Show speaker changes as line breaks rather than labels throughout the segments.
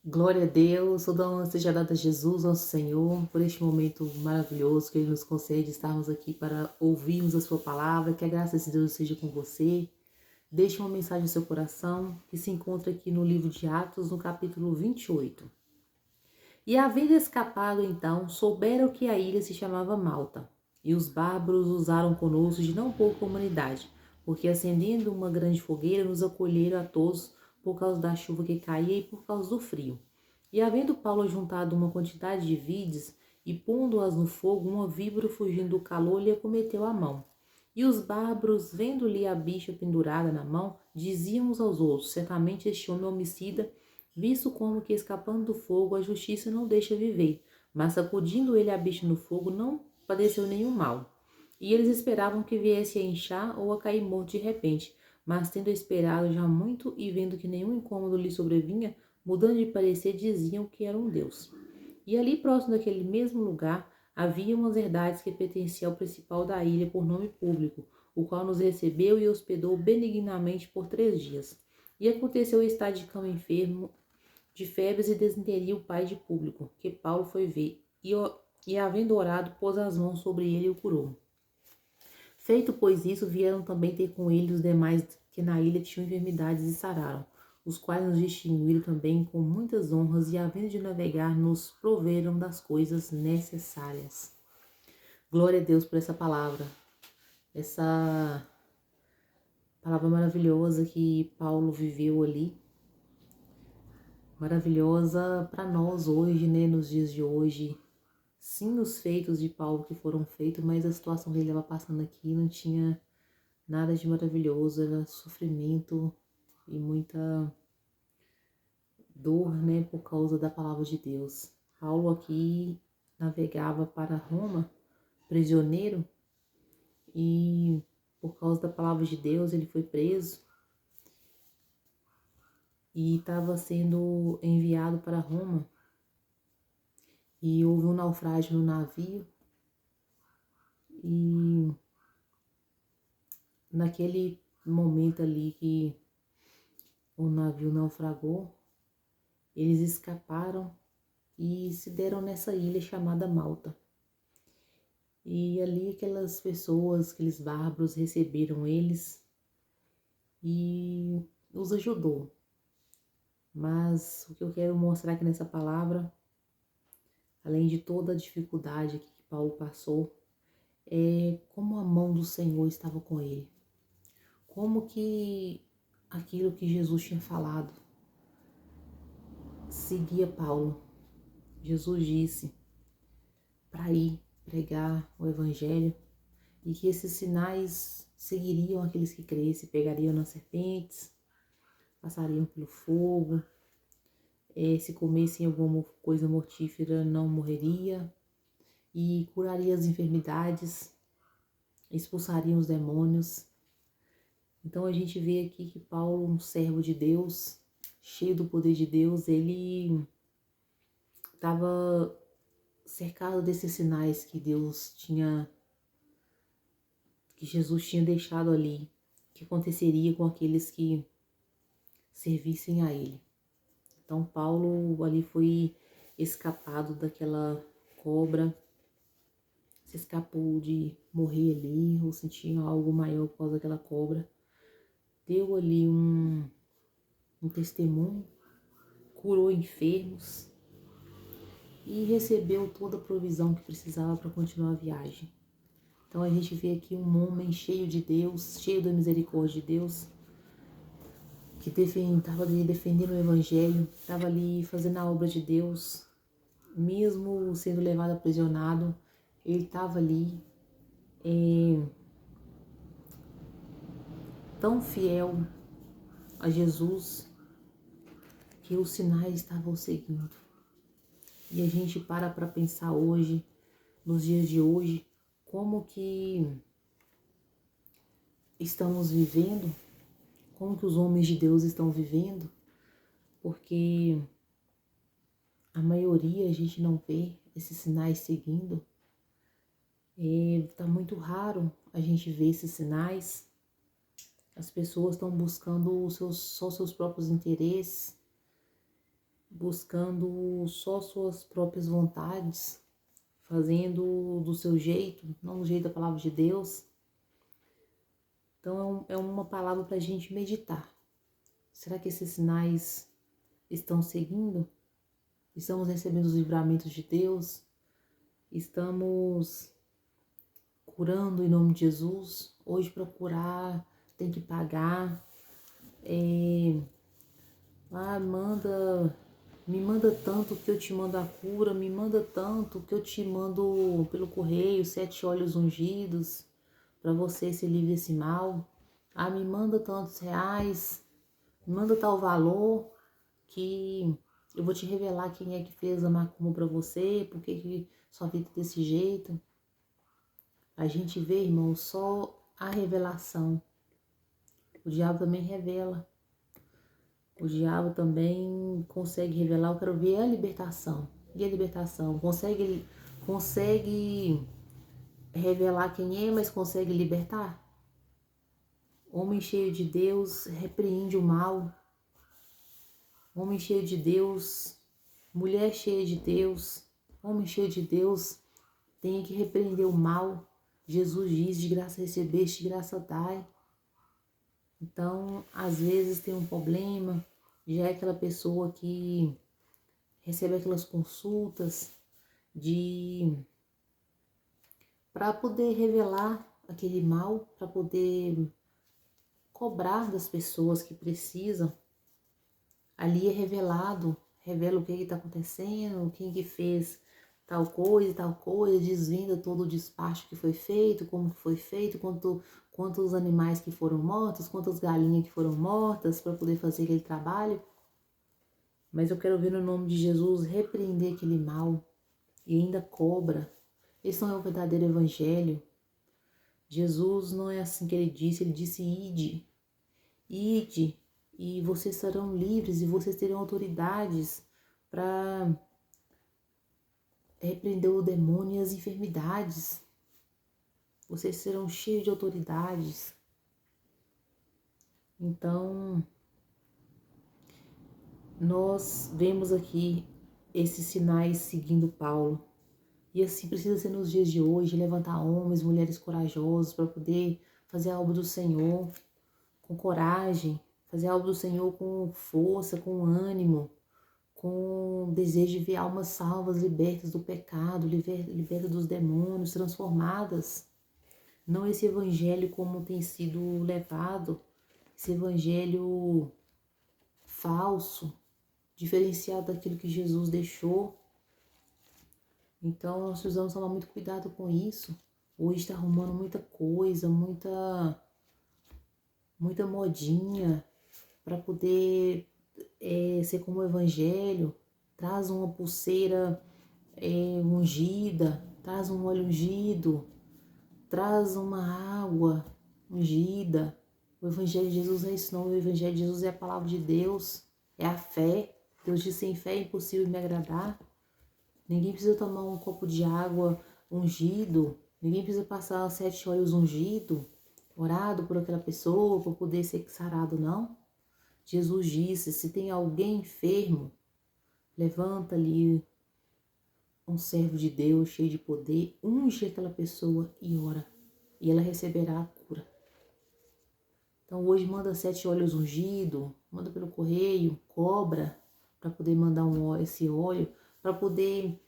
Glória a Deus, toda honra seja dada a Jesus, nosso Senhor, por este momento maravilhoso que Ele nos concede estarmos aqui para ouvirmos a Sua palavra. Que a graça de Deus seja com você. Deixe uma mensagem no seu coração, que se encontra aqui no livro de Atos, no capítulo 28. E havendo escapado então, souberam que a ilha se chamava Malta. E os bárbaros usaram conosco de não pouca humanidade, porque acendendo uma grande fogueira, nos acolheram a todos por causa da chuva que caía e por causa do frio. E havendo Paulo juntado uma quantidade de vides, e pondo-as no fogo, uma víbora fugindo do calor lhe acometeu a mão. E os bárbaros, vendo-lhe a bicha pendurada na mão, diziam uns aos outros: certamente este homem é homicida, visto como que escapando do fogo a justiça não deixa viver, mas sacudindo ele a bicha no fogo não padeceu nenhum mal. E eles esperavam que viesse a inchar ou a cair morto de repente, mas tendo esperado já muito e vendo que nenhum incômodo lhe sobrevinha, mudando de parecer, diziam que era um deus. E ali próximo daquele mesmo lugar havia umas herdades que pertenciam ao principal da ilha por nome público, o qual nos recebeu e hospedou benignamente por 3 dias. E aconteceu estar de cama enfermo de febres e desinteria o pai de público, que Paulo foi ver, e havendo orado, pôs as mãos sobre ele e o curou. Feito, pois, isso, vieram também ter com ele os demais que na ilha tinham enfermidades e sararam, os quais nos distinguiram também com muitas honras e, havendo de navegar, nos proveram das coisas necessárias. Glória a Deus por essa palavra maravilhosa que Paulo viveu ali, maravilhosa para nós hoje, né, nos dias de hoje. Sim, os feitos de Paulo que foram feitos, mas a situação que ele estava passando aqui não tinha nada de maravilhoso, era sofrimento e muita dor, né, por causa da palavra de Deus. Paulo aqui navegava para Roma, prisioneiro, e por causa da palavra de Deus ele foi preso e estava sendo enviado para Roma. E houve um naufrágio no navio e naquele momento ali que o navio naufragou, eles escaparam e se deram nessa ilha chamada Malta. E ali aquelas pessoas, aqueles bárbaros receberam eles e os ajudou. Mas o que eu quero mostrar aqui nessa palavra, além de toda a dificuldade que Paulo passou, é como a mão do Senhor estava com ele. Como que aquilo que Jesus tinha falado seguia Paulo. Jesus disse para ir pregar o evangelho e que esses sinais seguiriam aqueles que crescem, pegariam nas serpentes, passariam pelo fogo, se comessem alguma coisa mortífera não morreria, e curaria as enfermidades, expulsariam os demônios. Então a gente vê aqui que Paulo, um servo de Deus, cheio do poder de Deus, ele estava cercado desses sinais que Jesus tinha deixado ali, que aconteceria com aqueles que servissem a ele. Então Paulo ali foi escapado daquela cobra, se escapou de morrer ali, ou sentir algo maior por causa daquela cobra. Deu ali um testemunho, curou enfermos e recebeu toda a provisão que precisava para continuar a viagem. Então a gente vê aqui um homem cheio de Deus, cheio da misericórdia de Deus, que estava ali defendendo o evangelho, estava ali fazendo a obra de Deus, mesmo sendo levado aprisionado, ele estava ali tão fiel a Jesus que os sinais estavam seguindo. E a gente para pensar hoje, nos dias de hoje, como que estamos vivendo, como que os homens de Deus estão vivendo, porque a maioria a gente não vê esses sinais seguindo. Tá muito raro a gente ver esses sinais. As pessoas estão buscando só seus próprios interesses buscando só suas próprias vontades, fazendo do seu jeito, não do jeito da palavra de Deus. Então é uma palavra para a gente meditar. Será que esses sinais estão seguindo? Estamos recebendo os livramentos de Deus? Estamos curando em nome de Jesus? Hoje para curar tem que pagar. Me manda tanto que eu te mando a cura, me manda tanto que eu te mando pelo correio 7 óleos ungidos para você se livre desse mal. Me manda tantos reais, me manda tal valor que eu vou te revelar quem é que fez a macumba para você, por que sua vida é desse jeito. A gente vê, irmão, só a revelação. O diabo também revela. O diabo também consegue revelar. Eu quero ver a libertação. E a libertação? Consegue revelar quem é, mas consegue libertar? Homem cheio de Deus repreende o mal. Homem cheio de Deus, mulher cheia de Deus, homem cheio de Deus tem que repreender o mal. Jesus diz: de graça recebeste, de graça dai. Então, às vezes tem um problema, já é aquela pessoa que recebe aquelas consultas para poder revelar aquele mal, para poder cobrar das pessoas que precisam. Ali é revelado, revela o que está acontecendo, quem que fez tal coisa, desvenda todo o despacho que foi feito, como que foi feito, quantos animais que foram mortos, quantas galinhas que foram mortas para poder fazer aquele trabalho. Mas eu quero ver no nome de Jesus repreender aquele mal e ainda cobra. Esse não é o verdadeiro evangelho. Jesus não é assim que ele disse ide, ide, e vocês serão livres e vocês terão autoridades para repreender o demônio e as enfermidades. Vocês serão cheios de autoridades. Então, nós vemos aqui esses sinais seguindo Paulo. E assim precisa ser nos dias de hoje, levantar homens, mulheres corajosos para poder fazer a obra do Senhor com coragem, fazer a obra do Senhor com força, com ânimo, com desejo de ver almas salvas, libertas do pecado, libertas dos demônios, transformadas. Não esse evangelho como tem sido levado, esse evangelho falso, diferenciado daquilo que Jesus deixou. Então nós precisamos tomar muito cuidado com isso. Hoje está arrumando muita coisa, muita modinha para poder ser como o evangelho. Traz uma pulseira ungida, traz um óleo ungido, traz uma água ungida. O evangelho de Jesus não é isso não, o evangelho de Jesus é a palavra de Deus, é a fé. Deus diz: sem fé é impossível me agradar. Ninguém precisa tomar um copo de água ungido, ninguém precisa passar 7 óleos ungidos, orado por aquela pessoa para poder ser sarado, não. Jesus disse: se tem alguém enfermo, levanta ali um servo de Deus cheio de poder, unge aquela pessoa e ora, e ela receberá a cura. Então hoje manda 7 óleos ungidos, manda pelo correio, cobra para poder mandar esse óleo, para poder,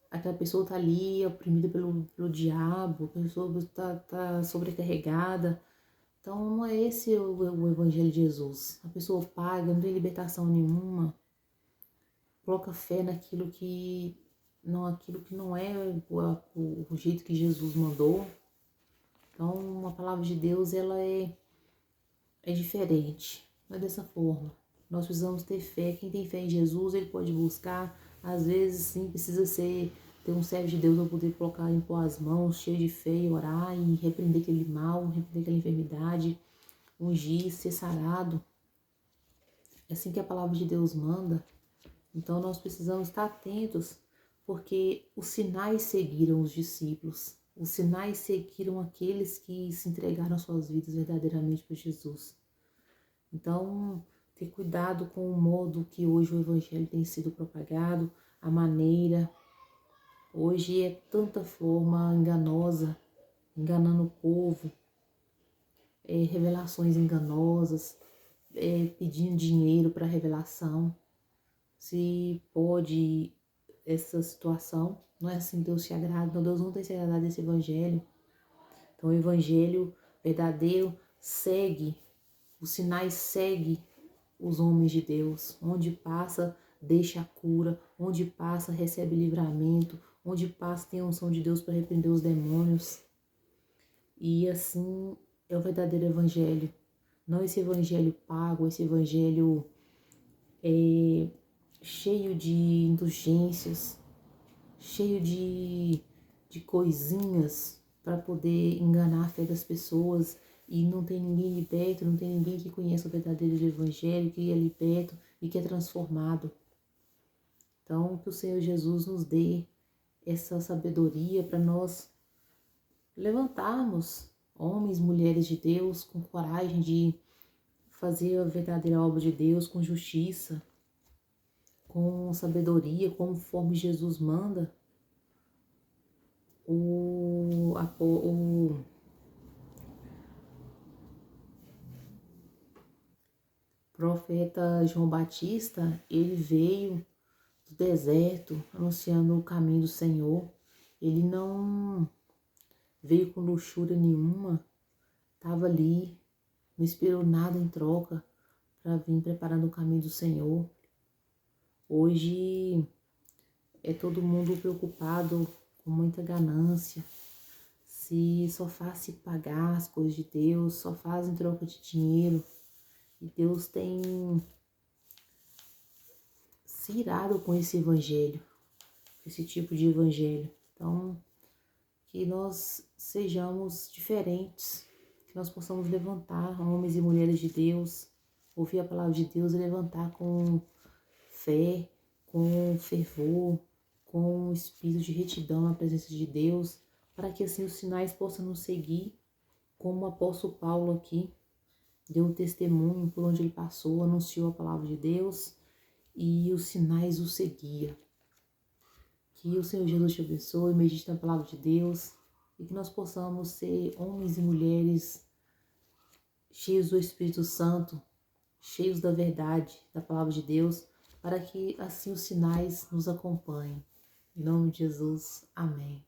aquela pessoa tá ali oprimida pelo diabo, a pessoa tá sobrecarregada. Então não é esse o evangelho de Jesus. A pessoa paga, não tem libertação nenhuma, coloca fé naquilo que não é o jeito que Jesus mandou. Então a palavra de Deus ela é diferente, não é dessa forma. Nós precisamos ter fé. Quem tem fé em Jesus, ele pode buscar. Às vezes sim, precisa ter um servo de Deus para poder colocar, impor as mãos, cheio de fé, e orar e repreender aquele mal, repreender aquela enfermidade, ungir, ser sarado. É assim que a palavra de Deus manda. Então nós precisamos estar atentos, porque os sinais seguiram os discípulos. Os sinais seguiram aqueles que se entregaram suas vidas verdadeiramente para Jesus. Então, ter cuidado com o modo que hoje o Evangelho tem sido propagado, a maneira. Hoje é tanta forma enganosa, enganando o povo, revelações enganosas, pedindo dinheiro para revelação. Se pode essa situação, não é assim que Deus se agrada, então Deus não tem se agradado desse Evangelho. Então o Evangelho verdadeiro segue, os sinais seguem os homens de Deus. Onde passa, deixa a cura. Onde passa, recebe livramento. Onde passa, tem a unção de Deus para repreender os demônios. E assim é o verdadeiro Evangelho. Não esse Evangelho pago, esse Evangelho cheio de indulgências, cheio de coisinhas para poder enganar a fé das pessoas. E não tem ninguém liberto, não tem ninguém que conheça o verdadeiro Evangelho, que é liberto e que é transformado. Então, que o Senhor Jesus nos dê essa sabedoria para nós levantarmos homens, mulheres de Deus com coragem de fazer a verdadeira obra de Deus com justiça, com sabedoria, conforme Jesus manda. O profeta João Batista, ele veio do deserto anunciando o caminho do Senhor. Ele não veio com luxúria nenhuma, estava ali, não esperou nada em troca para vir preparando o caminho do Senhor. Hoje é todo mundo preocupado com muita ganância, se só faz se pagar as coisas de Deus, só faz em troca de dinheiro. E Deus tem se irado com esse evangelho, esse tipo de evangelho. Então, que nós sejamos diferentes, que nós possamos levantar homens e mulheres de Deus, ouvir a palavra de Deus e levantar com fé, com fervor, com um espírito de retidão na presença de Deus, para que assim os sinais possam nos seguir, como o apóstolo Paulo aqui deu um testemunho por onde ele passou, anunciou a palavra de Deus e os sinais o seguiam. Que o Senhor Jesus te abençoe, medite na palavra de Deus e que nós possamos ser homens e mulheres cheios do Espírito Santo, cheios da verdade, da palavra de Deus, para que assim os sinais nos acompanhem. Em nome de Jesus, amém.